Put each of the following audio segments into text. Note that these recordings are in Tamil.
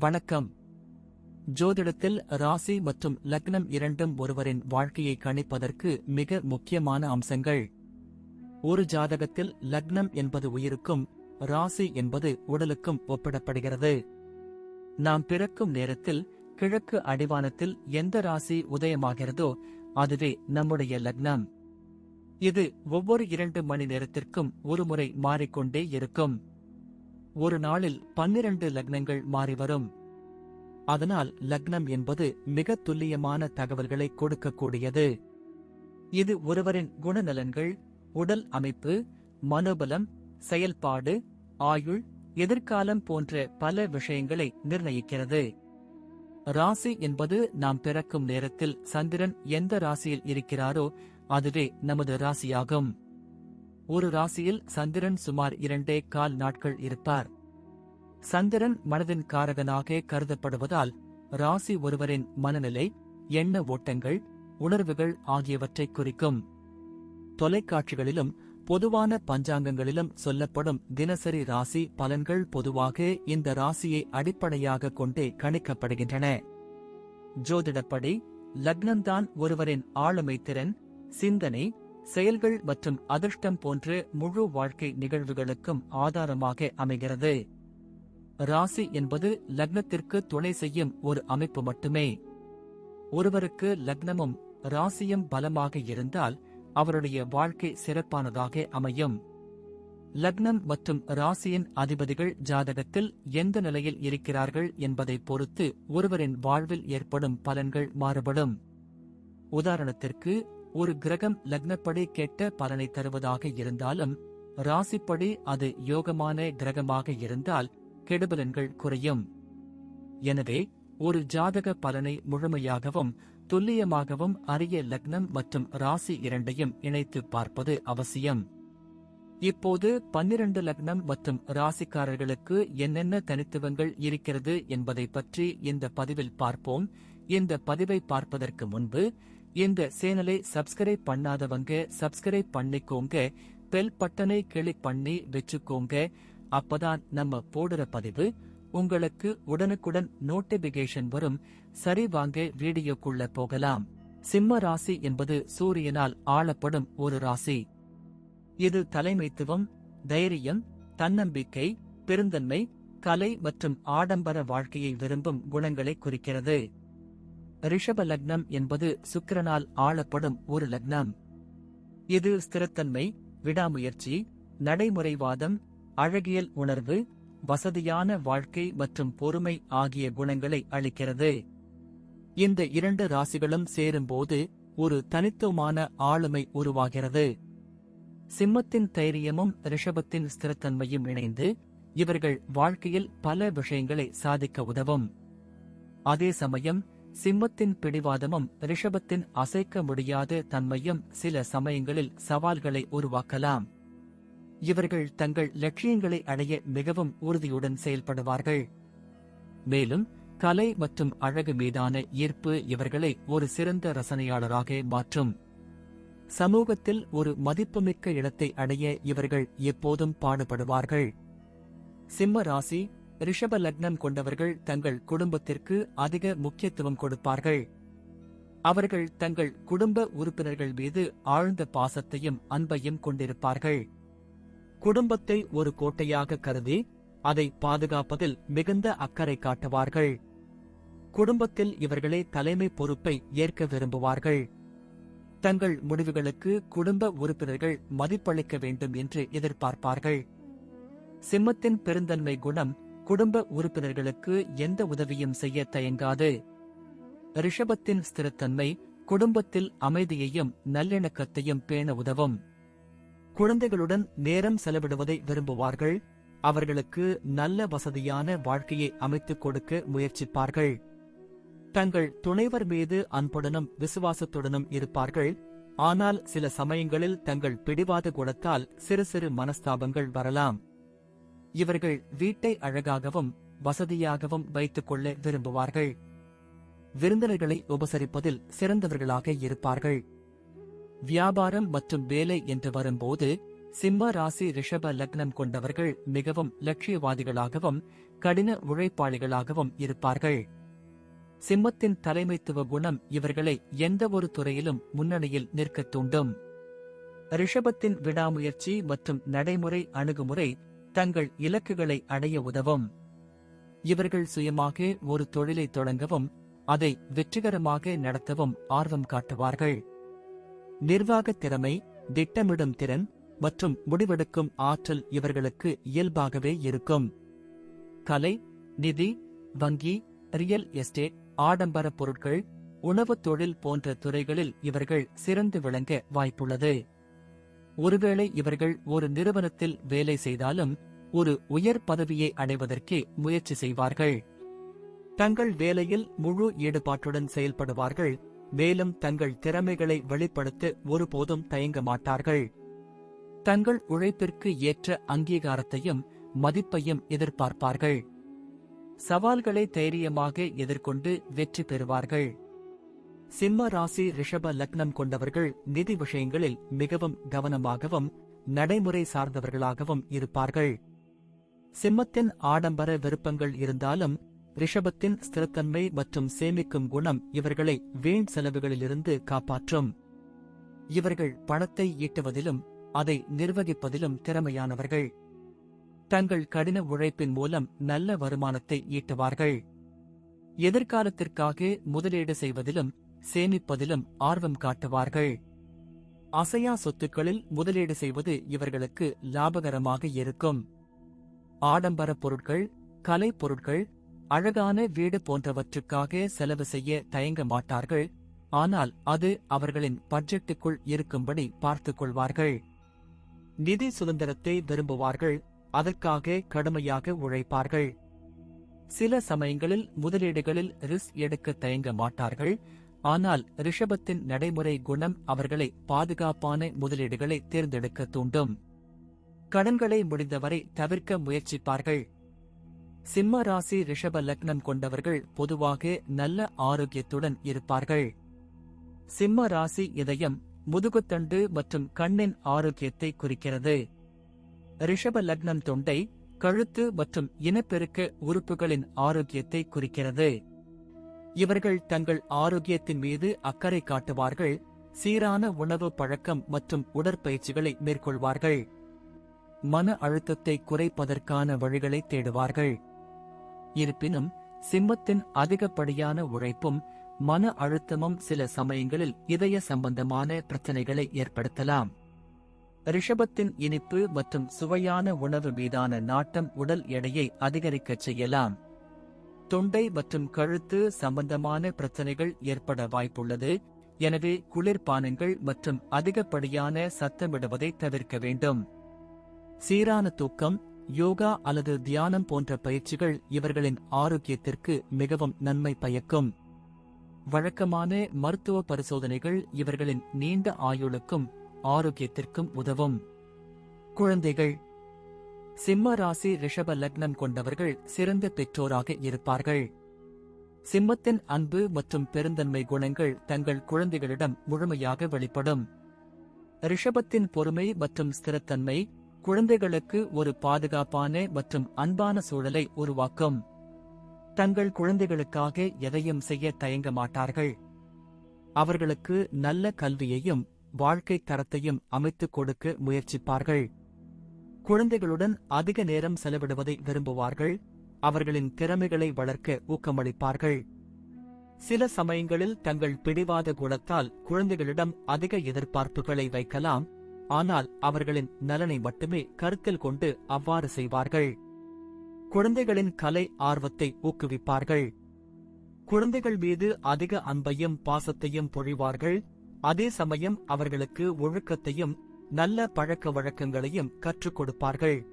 வணக்கம். ஜோதிடத்தில் ராசி மற்றும் லக்னம் இரண்டும் ஒருவரின் வாழ்க்கையை கணிப்பதற்கு மிக முக்கியமான அம்சங்கள். ஒரு ஜாதகத்தில் லக்னம் என்பது உயிருக்கும், ராசி என்பது உடலுக்கும் ஒப்பிடப்படுகிறது. நாம் பிறக்கும் நேரத்தில் கிழக்கு அடிவானத்தில் எந்த ராசி உதயமாகிறதோ அதுவே நம்முடைய லக்னம். இது ஒவ்வொரு 2 மணி நேரத்திற்கும் ஒருமுறை மாறிக்கொண்டே இருக்கும். ஒரு நாளில் 12 லக்னங்கள் மாறிவரும். அதனால் லக்னம் என்பது மிக துல்லியமான தகவல்களை கொடுக்கக்கூடியது. இது ஒருவரின் குணநலன்கள், உடல் அமைப்பு, மனோபலம், செயல்பாடு, ஆயுள், எதிர்காலம் போன்ற பல விஷயங்களை நிர்ணயிக்கிறது. ராசி என்பது நாம் பிறக்கும் நேரத்தில் சந்திரன் எந்த ராசியில் இருக்கிறாரோ அதுவே நமது ராசியாகும். ஒரு ராசியில் சந்திரன் சுமார் 2.25 நாட்கள் இருப்பார். சந்திரன் மனதின் காரகனாக கருதப்படுவதால் ராசி ஒருவரின் மனநிலை, எண்ண ஓட்டங்கள், உணர்வுகள் ஆகியவற்றை குறிக்கும். தொலைக்காட்சிகளிலும் பொதுவான பஞ்சாங்கங்களிலும் சொல்லப்படும் தினசரி ராசி பலன்கள் பொதுவாக இந்த ராசியை அடிப்படையாக கொண்டே கணிக்கப்படுகின்றன. ஜோதிடப்படி லக்னம்தான் ஒருவரின் ஆளுமை திறன், சிந்தனை, செயல்கள் மற்றும் அதிர்ஷ்டம் போன்ற முழு வாழ்க்கை நிகழ்வுகளுக்கும் ஆதாரமாக அமைகிறது. ராசி என்பது லக்னத்திற்கு துணை செய்யும் ஒரு அமைப்பு மட்டுமே. ஒருவருக்கு லக்னமும் ராசியும் பலமாக இருந்தால் அவருடைய வாழ்க்கை சிறப்பானதாக அமையும். லக்னம் மற்றும் ராசியின் அதிபதிகள் ஜாதகத்தில் எந்த நிலையில் இருக்கிறார்கள் என்பதை பொறுத்து ஒருவரின் வாழ்வில் ஏற்படும் பலன்கள் மாறுபடும். உதாரணத்திற்கு, ஒரு கிரகம் லக்னப்படி கெட்ட பலனை தருவதாக இருந்தாலும் ராசிப்படி அது யோகமான கிரகமாக இருந்தால் கெடுபலன்கள் குறையும். எனவே ஒரு ஜாதக பலனை முழுமையாகவும் துல்லியமாகவும் அறிய லக்னம் மற்றும் ராசி இரண்டையும் இணைத்து பார்ப்பது அவசியம். இப்போது 12 லக்னம் மற்றும் ராசிக்காரர்களுக்கு என்னென்ன தனித்துவங்கள் இருக்கிறது என்பதை பற்றி இந்த பதிவில் பார்ப்போம். இந்த பதிவை பார்ப்பதற்கு முன்பு இந்த சேனலை சப்ஸ்கிரைப் பண்ணாதவங்க சப்ஸ்கிரைப் பண்ணிக்கோங்க, பெல் பட்டனை கிளிக் பண்ணி வெச்சுக்கோங்க. அப்பதான் நம்ம போடுற பதிவு உங்களுக்கு உடனுக்குடன் நோட்டிபிகேஷன் வரும். சரி, வாங்க வீடியோக்குள்ள போகலாம். சிம்ம ராசி என்பது சூரியனால் ஆளப்படும் ஒரு ராசி. இது தலைமைத்துவம், தைரியம், தன்னம்பிக்கை, பெருந்தன்மை, கலை மற்றும் ஆடம்பர வாழ்க்கையை விரும்பும் குணங்களை குறிக்கிறது. ரிஷப லக்னம் என்பது சுக்கிரனால் ஆளப்படும் ஒரு லக்னம். இது ஸ்திரத்தன்மை, விடாமுயற்சி, நடைமுறைவாதம், அழகியல் உணர்வு, வசதியான வாழ்க்கை மற்றும் பொறுமை ஆகிய குணங்களை அளிக்கிறது. இந்த 2 ராசிகளும் சேரும்போது ஒரு தனித்துவமான ஆளுமை உருவாகிறது. சிம்மத்தின் தைரியமும் ரிஷபத்தின் ஸ்திரத்தன்மையும் இணைந்து இவர்கள் வாழ்க்கையில் பல விஷயங்களை சாதிக்க உதவும். அதே சமயம் சிம்மத்தின் பிடிவாதமும் ரிஷபத்தின் அசைக்க முடியாத தன்மையும் சில சமயங்களில் சவால்களை உருவாக்கலாம். இவர்கள் தங்கள் லட்சியங்களை அடைய மிகவும் உறுதியுடன் செயல்படுவார்கள். மேலும் கலை மற்றும் அழகு மீதான ஈர்ப்பு இவர்களை ஒரு சிறந்த ரசனையாளராக மாற்றும். சமூகத்தில் ஒரு மதிப்புமிக்க இடத்தை அடைய இவர்கள் எப்போதும் பாடுபடுவார்கள். சிம்ம ராசி, ரிஷப லக்னம் கொண்டவர்கள் தங்கள் குடும்பத்திற்கு அதிக முக்கியத்துவம் கொடுப்பார்கள். அவர்கள் தங்கள் குடும்ப உறுப்பினர்கள் மீது ஆழ்ந்த பாசத்தையும் அன்பையும் கொண்டிருப்பார்கள். குடும்பத்தை ஒரு கோட்டையாக கருதி அதை பாதுகாப்பதில் மிகுந்த அக்கறை காட்டுவார்கள். குடும்பத்தில் இவர்களே தலைமை பொறுப்பை ஏற்க விரும்புவார்கள். தங்கள் முடிவுகளுக்கு குடும்ப உறுப்பினர்கள் மதிப்பளிக்க வேண்டும் என்று எதிர்பார்ப்பார்கள். சிம்மத்தின் பெருந்தன்மை குணம் குடும்ப உறுப்பினர்களுக்கு எந்த உதவியும் செய்ய தயங்காது. ரிஷபத்தின் ஸ்திரத்தன்மை குடும்பத்தில் அமைதியையும் நல்லிணக்கத்தையும் பேண உதவும். குழந்தைகளுடன் நேரம் செலவிடுவதை விரும்புவார்கள். அவர்களுக்கு நல்ல வசதியான வாழ்க்கையை அமைத்துக் கொடுக்க முயற்சிப்பார்கள். தங்கள் துணைவர் மீது அன்புடனும் விசுவாசத்துடனும் இருப்பார்கள். ஆனால் சில சமயங்களில் தங்கள் பிடிவாத குணத்தால் சிறு சிறு மனஸ்தாபங்கள் வரலாம். இவர்கள் வீட்டை அழகாகவும் வசதியாகவும் வைத்துக் கொள்ள விரும்புவார்கள். விருந்தினர்களை உபசரிப்பதில் சிறந்தவர்களாக இருப்பார்கள். வியாபாரம் மற்றும் வேலை என்று வரும்போது சிம்ம ராசி ரிஷப லக்னம் கொண்டவர்கள் மிகவும் லட்சியவாதிகளாகவும் கடின உழைப்பாளிகளாகவும் இருப்பார்கள். சிம்மத்தின் தலைமைத்துவ குணம் இவர்களை எந்தவொரு துறையிலும் முன்னணியில் நிற்கத் தூண்டும். ரிஷபத்தின் விடாமுயற்சி மற்றும் நடைமுறை அணுகுமுறை தங்கள் இலக்குகளை அடைய உதவும். இவர்கள் சுயமாக ஒரு தொழிலை தொடங்கவும் அதை வெற்றிகரமாக நடத்தவும் ஆர்வம் காட்டுவார்கள். நிர்வாகத் திறமை, திட்டமிடும் திறன் மற்றும் முடிவெடுக்கும் ஆற்றல் இவர்களுக்கு இயல்பாகவே இருக்கும். கலை, நிதி, வங்கி, ரியல் எஸ்டேட், ஆடம்பர பொருட்கள், உணவுத் தொழில் போன்ற துறைகளில் இவர்கள் சிறந்து விளங்க வாய்ப்புள்ளது. ஒருவேளை இவர்கள் ஒரு நிறுவனத்தில் வேலை செய்தாலும் ஒரு உயர் பதவியை அடைவதற்கே முயற்சி செய்வார்கள். தங்கள் வேலையில் முழு ஈடுபாட்டுடன் செயல்படுவார்கள். மேலும் தங்கள் திறமைகளை வெளிப்படுத்த ஒருபோதும் தயங்க மாட்டார்கள். தங்கள் உழைப்பிற்கு ஏற்ற அங்கீகாரத்தையும் மதிப்பையும் எதிர்பார்ப்பார்கள். சவால்களை தைரியமாக எதிர்கொண்டு வெற்றி பெறுவார்கள். சிம்ம ராசி ரிஷப லக்னம் கொண்டவர்கள் நிதி விஷயங்களில் மிகவும் கவனமாகவும் நடைமுறை சார்ந்தவர்களாகவும் இருப்பார்கள். சிம்மத்தின் ஆடம்பர விருப்பங்கள் இருந்தாலும் ரிஷபத்தின் ஸ்திரத்தன்மை மற்றும் சேமிக்கும் குணம் இவர்களை வீண் செலவுகளிலிருந்து காப்பாற்றும். இவர்கள் பணத்தை ஈட்டுவதிலும் அதை நிர்வகிப்பதிலும் திறமையானவர்கள். தங்கள் கடின உழைப்பின் மூலம் நல்ல வருமானத்தை ஈட்டுவார்கள். எதிர்காலத்திற்காக முதலீடு செய்வதிலும் சேமிப்பதிலும் ஆர்வம் காட்டுவார்கள். அசையா சொத்துக்களில் முதலீடு செய்வது இவர்களுக்கு லாபகரமாக இருக்கும். ஆடம்பர பொருட்கள், கலை பொருட்கள், அழகான வீடு போன்றவற்றுக்காக செலவு செய்ய தயங்க மாட்டார்கள். ஆனால் அது அவர்களின் பட்ஜெட்டுக்குள் இருக்கும்படி பார்த்துக் கொள்வார்கள். நிதி சுதந்திரத்தை விரும்புவார்கள். அதற்காக கடுமையாக உழைப்பார்கள். சில சமயங்களில் முதலீடுகளில் ரிஸ்க் எடுக்க தயங்க மாட்டார்கள். ஆனால் ரிஷபத்தின் நடைமுறை குணம் அவர்களை பாதுகாப்பான முதலீடுகளை தேர்ந்தெடுக்க தூண்டும். கடன்களை முடிந்தவரை தவிர்க்க முயற்சிப்பார்கள். சிம்ம ராசி ரிஷப லக்னம் கொண்டவர்கள் பொதுவாக நல்ல ஆரோக்கியத்துடன் இருப்பார்கள். சிம்ம ராசி இதயம், முதுகுத்தண்டு மற்றும் கண்ணின் ஆரோக்கியத்தை குறிக்கிறது. ரிஷப லக்னம் தொண்டை, கழுத்து மற்றும் இனப்பெருக்க உறுப்புகளின் ஆரோக்கியத்தை குறிக்கிறது. இவர்கள் தங்கள் ஆரோக்கியத்தின் மீது அக்கறை காட்டுவார்கள். சீரான உணவு பழக்கம் மற்றும் உடற்பயிற்சிகளை மேற்கொள்வார்கள். மன அழுத்தத்தை குறைப்பதற்கான வழிகளை தேடுவார்கள். இருப்பினும் சிம்மத்தின் அதிகப்படியான உழைப்பும் மன அழுத்தமும் சில சமயங்களில் இதய சம்பந்தமான பிரச்சனைகளை ஏற்படுத்தலாம். ரிஷபத்தின் இனிப்பு மற்றும் சுவையான உணவு மீதான நாட்டம் உடல் எடையை அதிகரிக்கச் செய்யலாம். தொண்டை மற்றும் கழுத்து சம்பந்தமான பிரச்சனைகள் ஏற்பட வாய்ப்புள்ளது. எனவே குளிர்பானங்கள் மற்றும் அதிகப்படியான சத்தமிடுவதை தவிர்க்க வேண்டும். சீரான தூக்கம், யோகா அல்லது தியானம் போன்ற பயிற்சிகள் இவர்களின் ஆரோக்கியத்திற்கு மிகவும் நன்மை பயக்கும். வழக்கமான மருத்துவ பரிசோதனைகள் இவர்களின் நீண்ட ஆயுளுக்கும் ஆரோக்கியத்திற்கும் உதவும். குழந்தைகள். சிம்ம ராசி ரிஷப லக்னம் கொண்டவர்கள் சிறந்த பெற்றோராக இருப்பார்கள். சிம்மத்தின் அன்பு மற்றும் பெருந்தன்மை குணங்கள் தங்கள் குழந்தைகளிடம் முழுமையாக வெளிப்படும். ரிஷபத்தின் பொறுமை மற்றும் ஸ்திரத்தன்மை குழந்தைகளுக்கு ஒரு பாதுகாப்பான மற்றும் அன்பான சூழலை உருவாக்கும். தங்கள் குழந்தைகளுக்காக எதையும் செய்ய தயங்க மாட்டார்கள். அவர்களுக்கு நல்ல கல்வியையும் வாழ்க்கை தரத்தையும் அமைத்துக் கொடுக்க முயற்சிப்பார்கள். குழந்தைகளுடன் அதிக நேரம் செலவிடுவதை விரும்புவார்கள். அவர்களின் திறமைகளை வளர்க்க ஊக்கமளிப்பார்கள். சில சமயங்களில் தங்கள் பிடிவாத குணத்தால் குழந்தைகளிடம் அதிக எதிர்பார்ப்புகளை வைக்கலாம். ஆனால் அவர்களின் நலனை மட்டுமே கருத்தில் கொண்டு அவ்வாறு செய்வார்கள். குழந்தைகளின் கலை ஆர்வத்தை ஊக்குவிப்பார்கள். குழந்தைகள் மீது அதிக அன்பையும் பாசத்தையும் பொழிவார்கள். அதே சமயம் அவர்களுக்கு ஒழுக்கத்தையும் நல்ல பழக்க வழக்கங்களையும் கற்றுக் கொடுப்பார்கள்.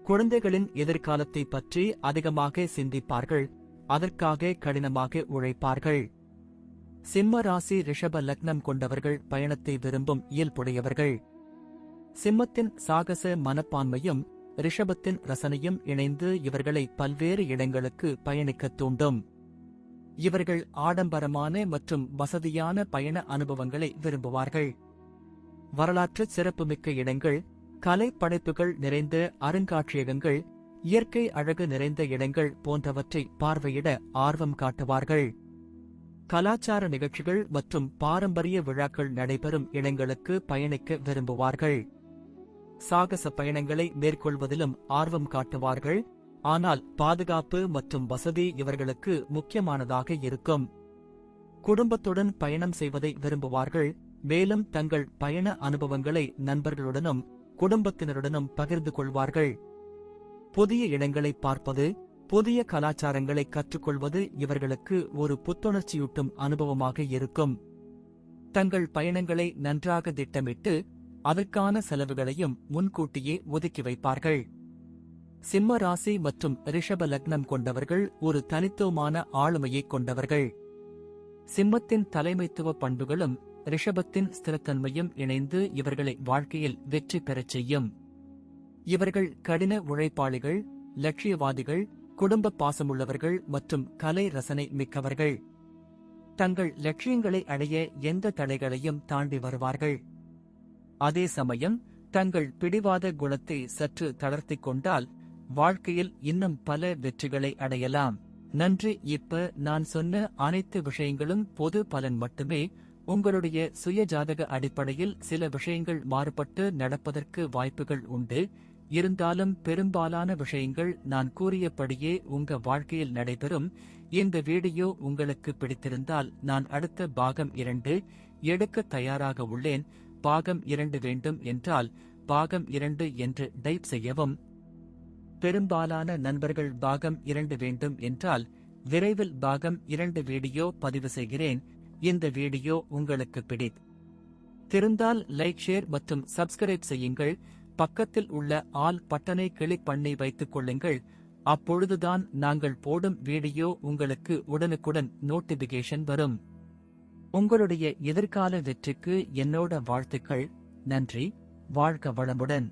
குழந்தைகளின் எதிர்காலத்தை பற்றி அதிகமாக சிந்திப்பார்கள். அதற்காக கடினமாக உழைப்பார்கள். சிம்ம ராசி ரிஷப லக்னம் கொண்டவர்கள் பயணத்தை விரும்பும் இயல்புடையவர்கள். சிம்மத்தின் சாகச மனப்பான்மையும் ரிஷபத்தின் ரசனையும் இணைந்து இவர்களை பல்வேறு இடங்களுக்கு பயணிக்கத் தூண்டும். இவர்கள் ஆடம்பரமான மற்றும் வசதியான பயண அனுபவங்களை விரும்புவார்கள். வரலாற்று சிறப்புமிக்க இடங்கள், கலை படைப்புகள் நிறைந்த அருங்காட்சியகங்கள், இயற்கை அழகு நிறைந்த இடங்கள் போன்றவற்றை பார்வையிட ஆர்வம் காட்டுவார்கள். கலாச்சார நிகழ்ச்சிகள் மற்றும் பாரம்பரிய விழாக்கள் நடைபெறும் இடங்களுக்கு பயணிக்க விரும்புவார்கள். சாகச பயணங்களை மேற்கொள்வதிலும் ஆர்வம் காட்டுவார்கள், ஆனால் பாதுகாப்பு மற்றும் வசதி இவர்களுக்கு முக்கியமானதாக இருக்கும். குடும்பத்துடன் பயணம் செய்வதை விரும்புவார்கள், மேலும் தங்கள் பயண அனுபவங்களை நண்பர்களுடனும் குடும்பத்தினருடனும் பகிர்ந்து கொள்வார்கள். புதிய இடங்களை பார்ப்பது, புதிய கலாச்சாரங்களை கற்றுக்கொள்வது இவர்களுக்கு ஒரு புத்துணர்ச்சியூட்டும் அனுபவமாக இருக்கும். தங்கள் பயணங்களை நன்றாக திட்டமிட்டு அதற்கான செலவுகளையும் முன்கூட்டியே ஒதுக்கி வைப்பார்கள். சிம்ம ராசி மற்றும் ரிஷப லக்னம் கொண்டவர்கள் ஒரு தனித்துவமான ஆளுமையைக் கொண்டவர்கள். சிம்மத்தின் தலைமைத்துவ பண்புகளும் ரிஷபத்தின் ஸ்திரத்தன்மையும் இணைந்து இவர்களை வாழ்க்கையில் வெற்றி பெறச் செய்யும். இவர்கள் கடின உழைப்பாளிகள், லட்சியவாதிகள், குடும்ப பாசமுள்ளவர்கள் மற்றும் கலை ரசனை மிக்கவர்கள். தங்கள் லட்சியங்களை அடைய எந்த தடைகளையும் தாண்டி வருவார்கள். அதே சமயம் தங்கள் பிடிவாத குணத்தை சற்று தளர்த்திக் கொண்டால் வாழ்க்கையில் இன்னும் பல வெற்றிகளை அடையலாம். நன்றி. இப்ப நான் சொன்ன அனைத்து விஷயங்களும் பொது பலன் மட்டுமே. உங்களுடைய சுய ஜாதக அடிப்படையில் சில விஷயங்கள் மாறுபட்டு நடப்பதற்கு வாய்ப்புகள் உண்டு. இருந்தாலும் பெரும்பாலான விஷயங்கள் நான் கூறியபடியே உங்க வாழ்க்கையில் நடைபெறும். இந்த வீடியோ உங்களுக்கு பிடித்திருந்தால் நான் அடுத்த பாகம் 2 எடுக்க தயாராக உள்ளேன். பாகம் 2 வேண்டும் என்றால் பாகம் 2 என்று டைப் செய்யவும். பெரும்பாலான நண்பர்கள் பாகம் 2 வேண்டும் என்றால் விரைவில் பாகம் 2 வீடியோ பதிவு செய்கிறேன். இந்த வீடியோ உங்களுக்கு பிடித்திருந்தால் லைக், ஷேர் மற்றும் சப்ஸ்கிரைப் செய்யுங்கள். பக்கத்தில் உள்ள ஆல் பட்டனை கிளிக் பண்ணி வைத்துக் கொள்ளுங்கள். அப்பொழுதுதான் நாங்கள் போடும் வீடியோ உங்களுக்கு உடனுக்குடன் நோட்டிபிகேஷன் வரும். உங்களுடைய எதிர்கால வெற்றிக்கு என்னோட வாழ்த்துக்கள். நன்றி. வாழ்க வளமுடன்.